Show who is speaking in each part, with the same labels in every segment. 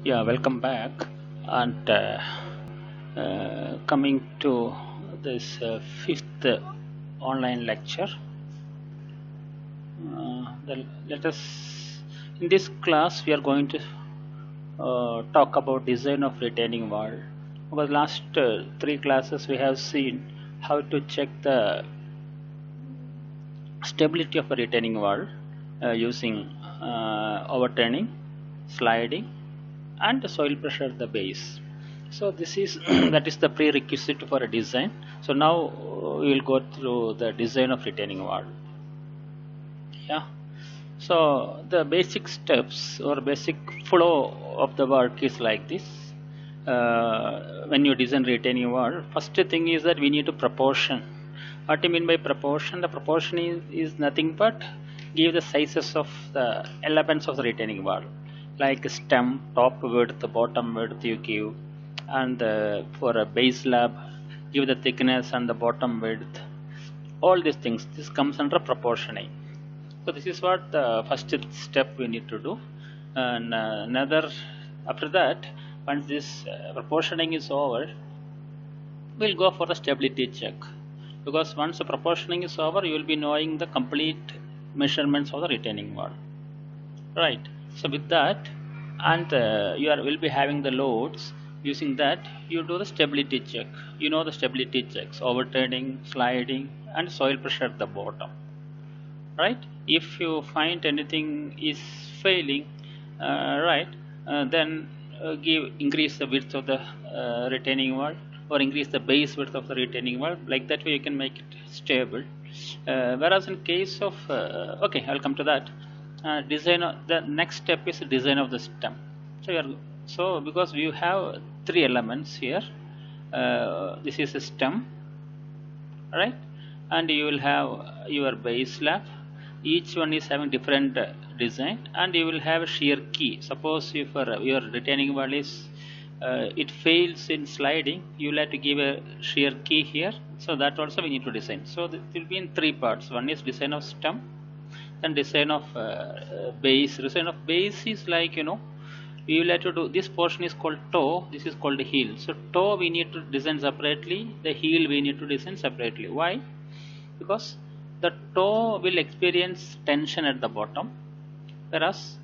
Speaker 1: Yeah, welcome back. And coming to this fifth online lecture, let us in this class we are going to talk about design of retaining wall. Over the last three classes, we have seen how to check the stability of a retaining wall using overturning, sliding, and the soil pressure at the base. So this is that is the prerequisite for a design. So now we will go through the design of retaining wall. Yeah. So the basic steps or basic flow of the work is like this. When you design retaining wall, first thing is that we need to proportion. What do you mean by proportion? The proportion is nothing but give the sizes of the elements of the retaining wall, like stem, top width, bottom width you give, and for a base slab, give the thickness and the bottom width. All these things, this comes under proportioning. So this is what the first step we need to do, and another after that, once this proportioning is over, we'll go for the stability check, because once the proportioning is over, you will be knowing the complete measurements of the retaining wall, right? So with that, and will be having the loads. Using that, you do the stability check. You know the stability checks: overturning, sliding, and soil pressure at the bottom, right? If you find anything is failing, right, then give increase the width of the retaining wall, or increase the base width of the retaining wall. Like that way you can make it stable. Whereas in case of okay, I'll come to that. The next step is design of the stem. So because we have three elements here, this is a stem, right? And you will have your base slab. Each one is having different design, and you will have a shear key. Suppose if your retaining wall is it fails in sliding, you will have to give a shear key here. So that also we need to design. So it will be in three parts. One is design of stem, then design of base. Design of base is like, we will have to do, this portion is called toe, this is called heel. So toe we need to design separately, the heel we need to design separately. Why? Because the toe will experience tension at the bottom, whereas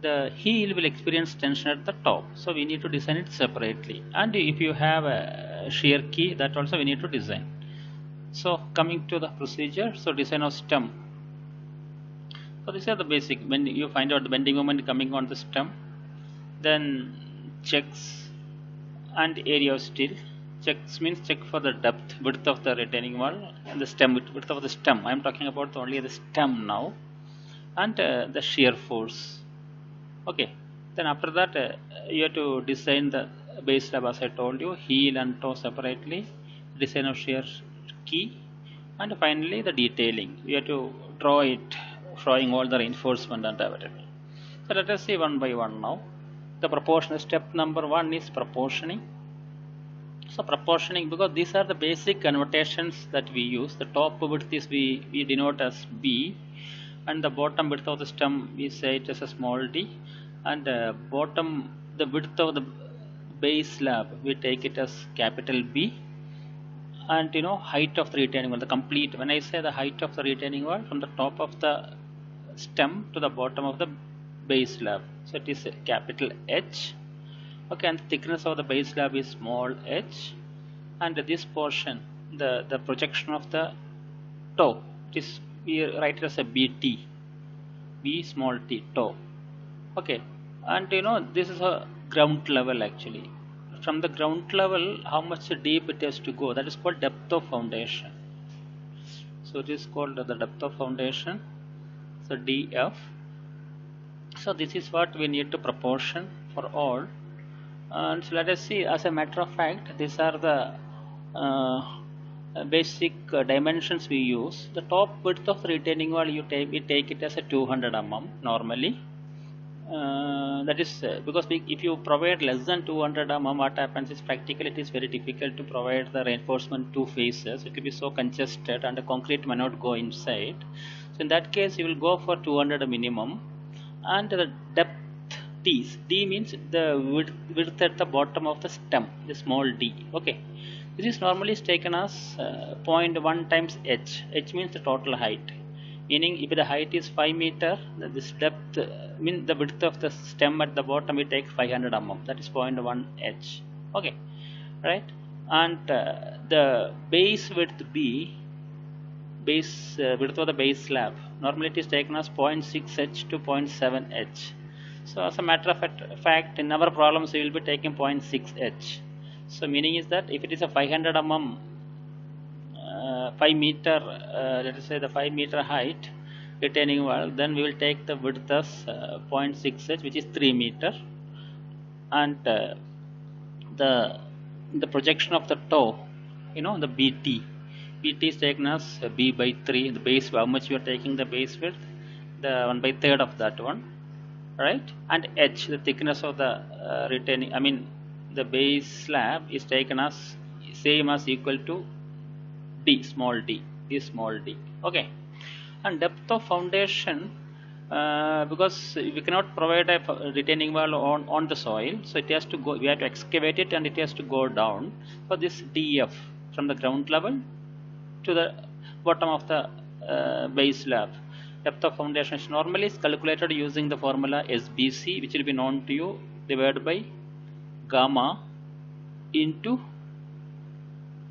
Speaker 1: the heel will experience tension at the top. So we need to design it separately. And if you have a shear key, that also we need to design. So coming to the procedure, so design of stem. So these are the basic. When you find out the bending moment coming on the stem, then checks and area of steel. Checks means check for the depth, width of the retaining wall, and the stem, width of the stem. I am talking about only the stem now, and the shear force. Okay. Then after that, you have to design the base slab as I told you, heel and toe separately, design of shear key, and finally the detailing. You have to draw it, showing all the reinforcement and everything. So let us see one by one now. The proportion step number one is proportioning. So proportioning, because these are the basic connotations that we use. The top width is we denote as B, and the bottom width of the stem we say it as a small d, and the width of the base slab we take it as capital B, and height of the retaining wall, the complete, when I say the height of the retaining wall from the top of the stem to the bottom of the base slab, so it is capital H. Okay, and the thickness of the base slab is small h, and this portion, the projection of the toe, it is, we write it as a BT, B small t, toe. Okay, and this is a ground level actually. From the ground level, how much deep it has to go, that is called depth of foundation. So it is called the depth of foundation, so DF. So this is what we need to proportion for all. And so let us see, as a matter of fact, these are the basic dimensions we use. The top width of the retaining wall, we take it as a 200 mm normally. That is because if you provide less than 200 mm, what happens is practically it is very difficult to provide the reinforcement two phases. It will be so congested and the concrete may not go inside. So in that case, you will go for 200 minimum, and the depth D means the width at the bottom of the stem, the small d. Okay, this is normally taken as 0.1 times h. H means the total height, meaning if the height is 5 meter, this depth means the width of the stem at the bottom we take 500 mm, that is 0.1 h. Okay, right. And the base width b, base width of the base slab, normally it is taken as 0.6 h to 0.7 h. So as a matter of fact, in our problems we will be taking 0.6 h. So meaning is that if it is a 500 mm 5 meter, let us say the 5 meter height retaining wall, then we will take the width as 0.6 h, which is 3 meter, and the projection of the toe, the BT is taken as b by 3, the base, how much you are taking the base width, the 1/3 of that one, right? And h, the thickness of the retaining, I mean the base slab is taken as same as equal to d, small d, this small d. Okay, and depth of foundation, because we cannot provide a retaining wall on the soil, so it has to go, we have to excavate it and it has to go down. So this df from the ground level to the bottom of the base slab, depth of foundation is normally calculated using the formula SBC, which will be known to you, divided by gamma into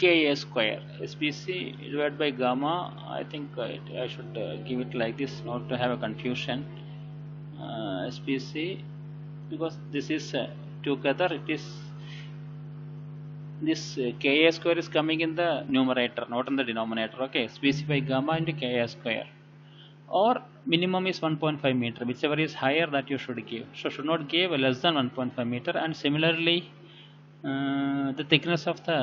Speaker 1: Ka square. SBC divided by gamma, I think I should give it like this, not to have a confusion. SBC, because this is together, it is this Ka square is coming in the numerator, not in the denominator. Okay, SBC by gamma into Ka square, or minimum is 1.5 meter, whichever is higher that you should give. So should not give less than 1.5 meter. And similarly, the thickness of the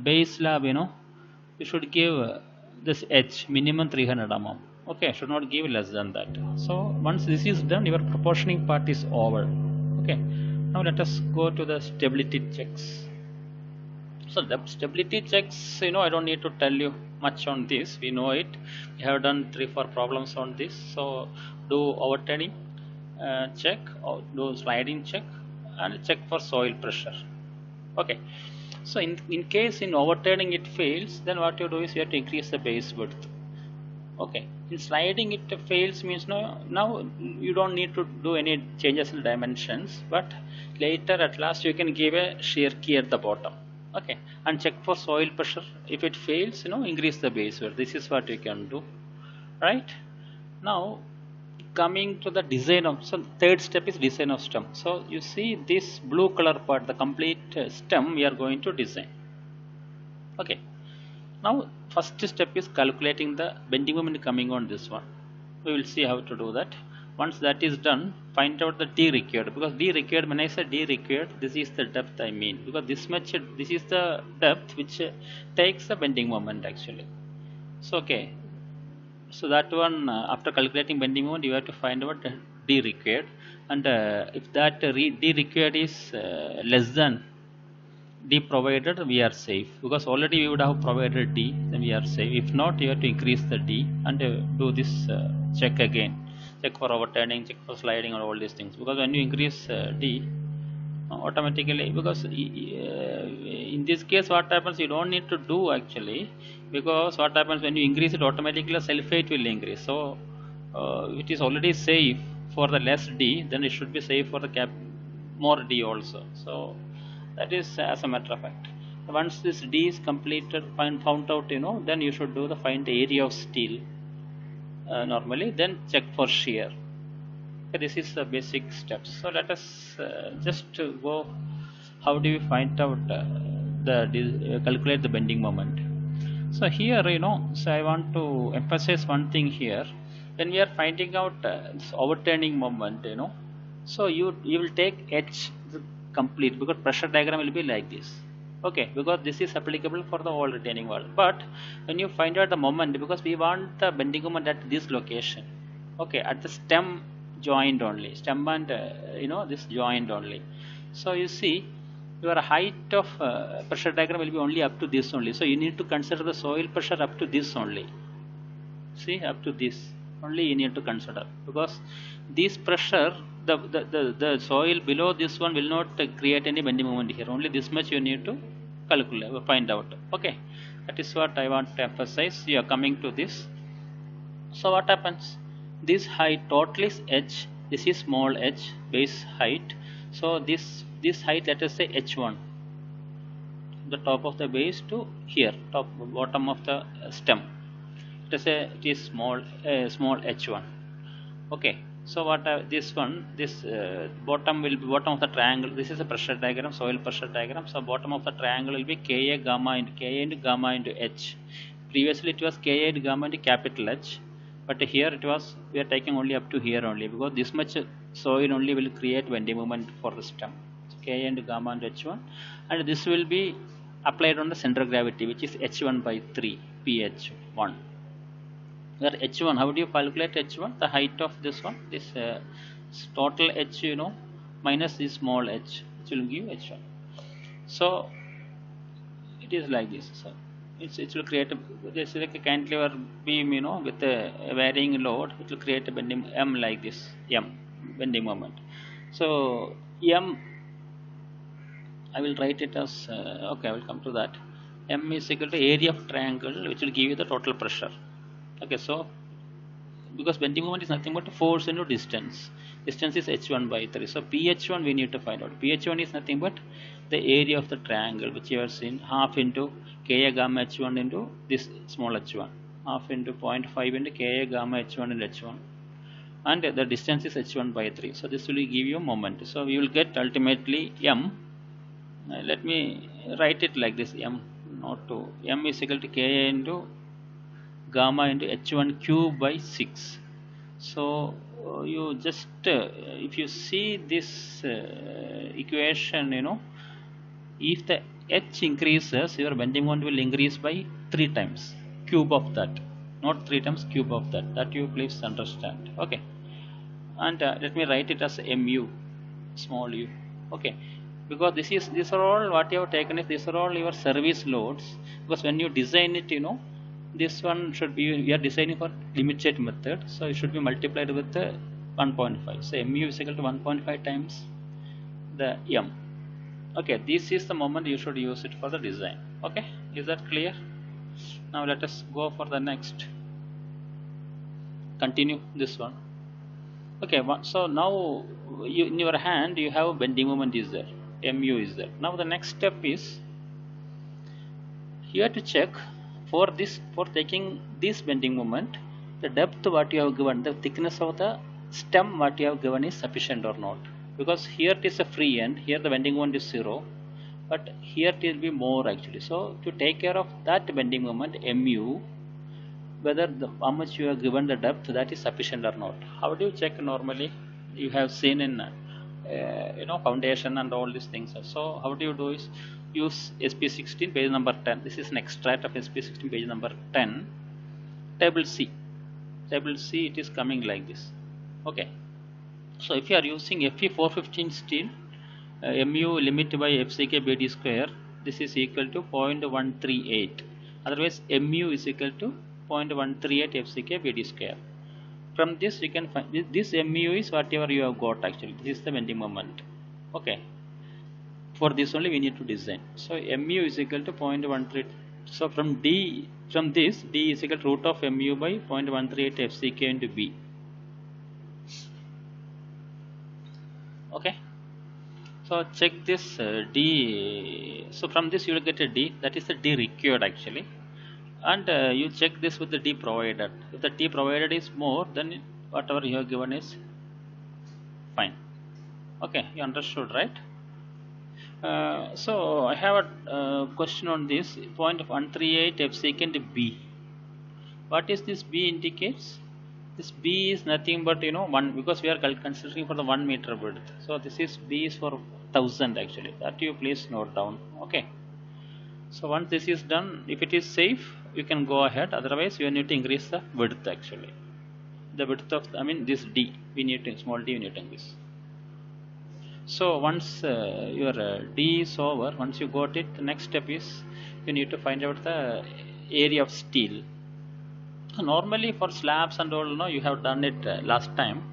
Speaker 1: base slab, you should give this h minimum 300 mm. Okay, should not give less than that. So once this is done, your proportioning part is over. Okay, now let us go to the stability checks. So the stability checks, I don't need to tell you much on this, we know it, we have done 3-4 problems on this. So do overturning check, or do sliding check, and check for soil pressure. Okay, so in case in overturning it fails, then what you do is you have to increase the base width. Okay, in sliding it fails means now you don't need to do any changes in dimensions, but later at last you can give a shear key at the bottom. Okay, and check for soil pressure. If it fails, increase the base width. This is what you can do, right? Now coming to the design of, so third step is design of stem. So you see this blue color part, the complete stem we are going to design. Okay, now first step is calculating the bending moment coming on this one. We will see how to do that. Once that is done, find out the d required, because d required, when I say d required, this is the depth I mean, because this is the depth which takes the bending moment actually. So okay, so that one, after calculating bending moment, you have to find out d required, and if that d required is less than d provided, we are safe, because already we would have provided d, then we are safe. If not, you have to increase the d and do this check again, check for overturning, check for sliding, and all these things. Because when you increase d, automatically, because in this case what happens, you don't need to do actually, because what happens when you increase it, automatically self height will increase. So it is already safe for the less d, then it should be safe for the more d also. So that is as a matter of fact. Once this d is completed, found out, then you should do the find the area of steel normally, then check for shear. Okay, this is the basic steps. So let us just go, how do we find out calculate the bending moment. So here, so I want to emphasize one thing here. When we are finding out this overturning moment, so you will take h complete, because pressure diagram will be like this. Okay, because this is applicable for the whole retaining wall. But when you find out the moment, because we want the bending moment at this location, okay, at the stem joint only, stem and this joint only. So you see your height of pressure diagram will be only up to this only. So you need to consider the soil pressure up to this only. See, up to this only you need to consider, because this pressure, the soil below this one will not create any bending moment here. Only this much you need to calculate, find out. Okay, that is what I want to emphasize. You are coming to this. So what happens? This height total is h. This is small h, base height. So this height, let us say h1, the top of the base to here, top bottom of the stem. Let us say it is small h1. Okay. So what this bottom will be bottom of the triangle. This is a pressure diagram, soil pressure diagram. So bottom of the triangle will be Ka gamma into gamma into h. Previously it was Ka into gamma into capital H, but here it was, we are taking only up to here only, because this much soil only will create bending moment for the stem. So Ka into gamma into h1, and this will be applied on the center of gravity, which is h1 by 3 ph1. Where h1, how do you calculate h1? The height of this one, this total h, minus this small h, which will give h1. So it is like this. So it will create this is like a cantilever beam, with a varying load. It will create a bending m like this, m bending moment. So m, I will write it as okay, I will come to that. M is equal to area of triangle, which will give you the total pressure. Okay, so because bending moment is nothing but force into distance. Distance is h1 by 3. So ph1 we need to find out. Ph1 is nothing but the area of the triangle, which you have seen, half into Ka gamma h1 into this small h1, half into 0.5 into Ka gamma h1 into h1, and the distance is h1 by 3. So this will give you a moment. So we will get ultimately m. Let me write it like this: m, not 2. M is equal to Ka into gamma into h1 cube by 6. So you just if you see this equation, if the h increases, your bending moment will increase by 3 times, cube of that, not 3 times, cube of that. That you please understand. Okay, and let me write it as mu, small u. Okay, because these are all what you have taken. If these are all your service loads, because when you design it, this one should be, we are designing for limited method, so it should be multiplied with 1.5. So mu is equal to 1.5 times the m. Okay, this is the moment you should use it for the design. Okay, is that clear? Now let us go for the next. Continue this one. Okay, so now in your hand you have bending moment is there, mu is there. Now the next step is, you have to check for taking this bending moment, the depth what you have given, the thickness of the stem what you have given is sufficient or not. Because here it is a free end, here the bending moment is 0, but here it will be more actually. So to take care of that bending moment mu, whether how much you have given the depth, that is sufficient or not. How do you check normally? You have seen in foundation and all these things. So how do you do is, use SP16 page number 10. This is an extract of SP16 page number 10, table C. Table C, it is coming like this. Okay, so if you are using Fe415 steel, mu limit by FCK BD square, this is equal to 0.138. Otherwise mu is equal to 0.138 FCK BD square. From this you can find this mu is whatever you have got actually. This is the bending moment. Okay, for this only we need to design. So mu is equal to 0.13. So from this d is equal to root of mu by 0.138 FCK into B. Okay, so check this d. So from this you will get a d, that is the d required actually, and you check this with the d provided. If the d provided is more, then whatever you have given is fine. Okay, you understood, right? So I have a question on this 0.138 FCK into B. What is this B indicates? This B is nothing but 1, because we are considering for the 1 meter width. So this is B is for 1000 actually. That you please note down. Okay. So once this is done, if it is safe, you can go ahead. Otherwise, you need to increase the width actually. The width of this D, we need to small d we need to increase. So once your D is over, once you got it, the next step is you need to find out the area of steel. So normally for slabs and all, you have done it last time.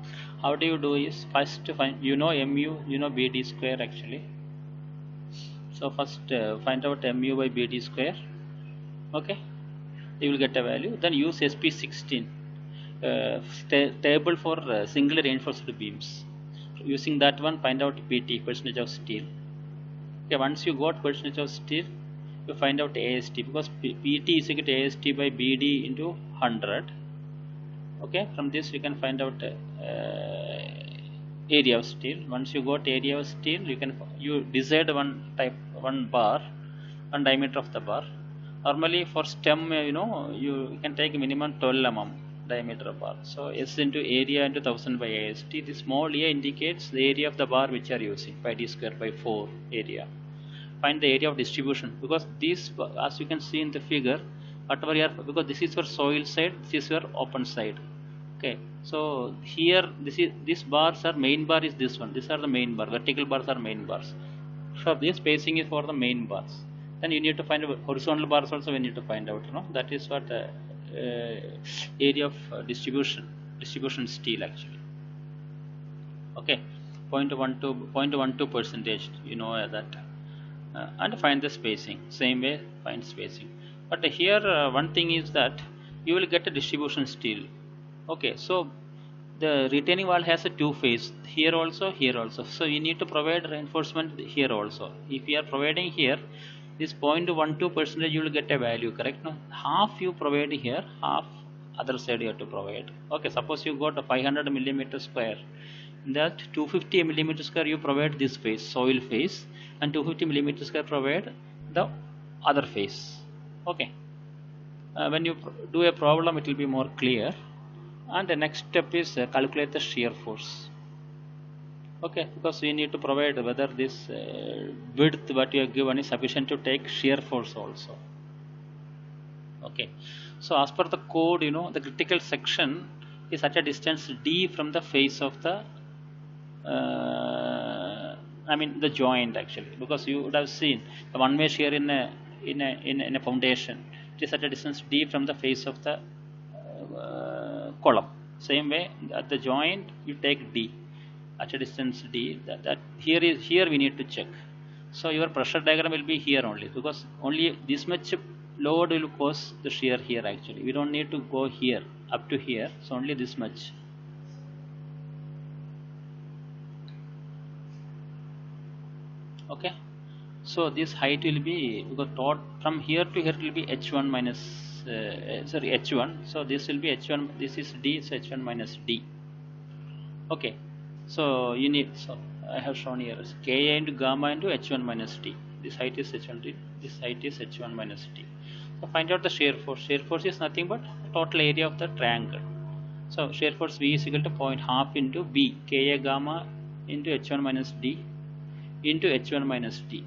Speaker 1: how do you do is first find, you know, mu, you know, BD square actually. So first find out mu by BD square. Okay, you will get a value. Then use SP16 table for single reinforced beams. Using that one, find out PT, percentage of steel. Okay, once you got percentage of steel, you find out AST, because PT is equal to AST by BD into 100. Okay, from this you can find out area of steel. Once you got area of steel, you decide one bar, one diameter of the bar. Normally for stem, you know, you can take minimum 12 mm diameter of bar. So S into area into 1000 by AST. This small a indicates the area of the bar which you are using, pi d square by 4 area. Find the area of distribution, because this, as you can see in the figure, whatever you are, because this is your soil side, this is your open side. Okay, so here this bars are, main bar is this one, these are the main bar, vertical bars are main bars. So this spacing is for the main bars. Then you need to find out horizontal bars also, we need to find out, you know, that is what area of distribution steel actually. Okay, 0.12 percentage, you know that. And find the spacing, same way find spacing. But here one thing is that you will get a distribution steel. Okay, so the retaining wall has a two phase, here also, here also. So you need to provide reinforcement here also. If you are providing here this 0.12 percentage, you will get a value, correct? No, half you provide here, half other side you have to provide. Okay, suppose you got a 500 millimeter square. In that 250 millimeter square you provide this phase, soil phase, and 250 millimeter square provide the other phase. Okay, when you do a problem, it will be more clear. And the next step is calculate the shear force. Okay, because you need to provide whether this width what you have given is sufficient to take shear force also. Okay, so as per the code, you know, the critical section is at a distance d from the face of the the joint actually, because you would have seen the one way shear in a foundation, it is at a distance d from the face of the column. Same way at the joint you take d at a distance d. That here we need to check. So your pressure diagram will be here only, because only this much load will cause the shear here actually. We don't need to go here up to here, so only this much. Okay, so this height will be, because from here to here it will be h1 minus h1, so this will be h1, this is d, so h1 minus d. Okay, so you need, so I have shown here as Ka into gamma into h1 minus d. This height is h1 d, this height is h1 minus d. So find out the shear force. Shear force is nothing but total area of the triangle. So shear force V is equal to 0.5 into B, Ka gamma into h1 minus d into h1 minus d.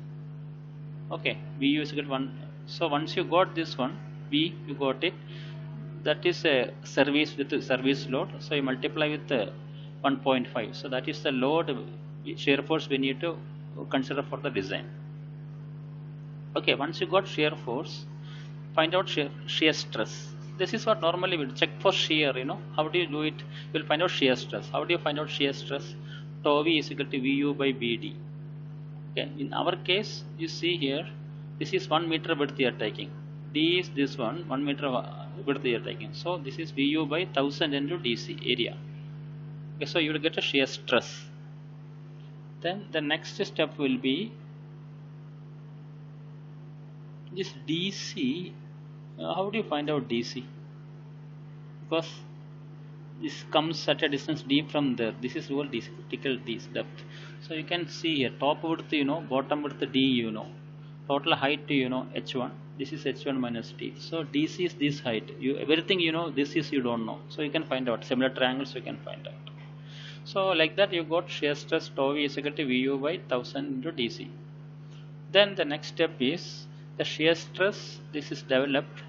Speaker 1: Okay, V is equal to 1. So once you got this one, V, you got it, that is a service with the service load. So you multiply with 1.5. So that is the load shear force we need to consider for the design. Okay, once you got shear force, find out shear stress. This is what normally we check for shear, you know. How do you do it? You will find out shear stress. How do you find out shear stress? Tau V is equal to Vu by Bd. Okay, in our case, you see here, this is 1 meter width you are taking. D is this one, 1 meter width you are taking. So this is Vu by 1000 into DC area. Okay, so you will get a shear stress. Then the next step will be this DC. How do you find out DC? Because this comes at a distance d from there. This is whole DC, critical D depth. So you can see here, top width you know, bottom width d you know, total height you know h1. This is h1 minus d. So DC is this height. You everything you know, this is you don't know. So you can find out similar triangles. You can find out. So like that you got shear stress tau V is equal to Vu by 1000 into DC. Then the next step is the shear stress. This is developed.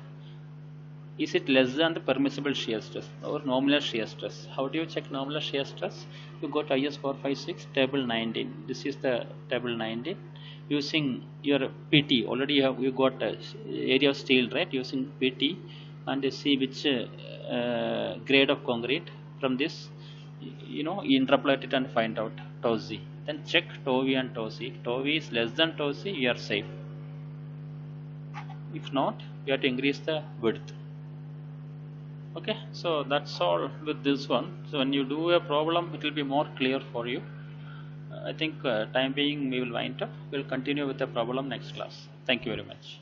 Speaker 1: Is it less than the permissible shear stress or nominal shear stress? How do you check nominal shear stress? You go to IS 456 table 19. This is the table 19. Using your PT, already you got area of steel, right? Using PT and see which grade of concrete. From this you interpolate it and find out tau z. Then check tau v and tau c. If tau v is less than tau c, you are safe. If not, you have to increase the width. Okay, so that's all with this one. So when you do a problem, it will be more clear for you. I think time being we will wind up. We'll continue with the problem next class. Thank you very much.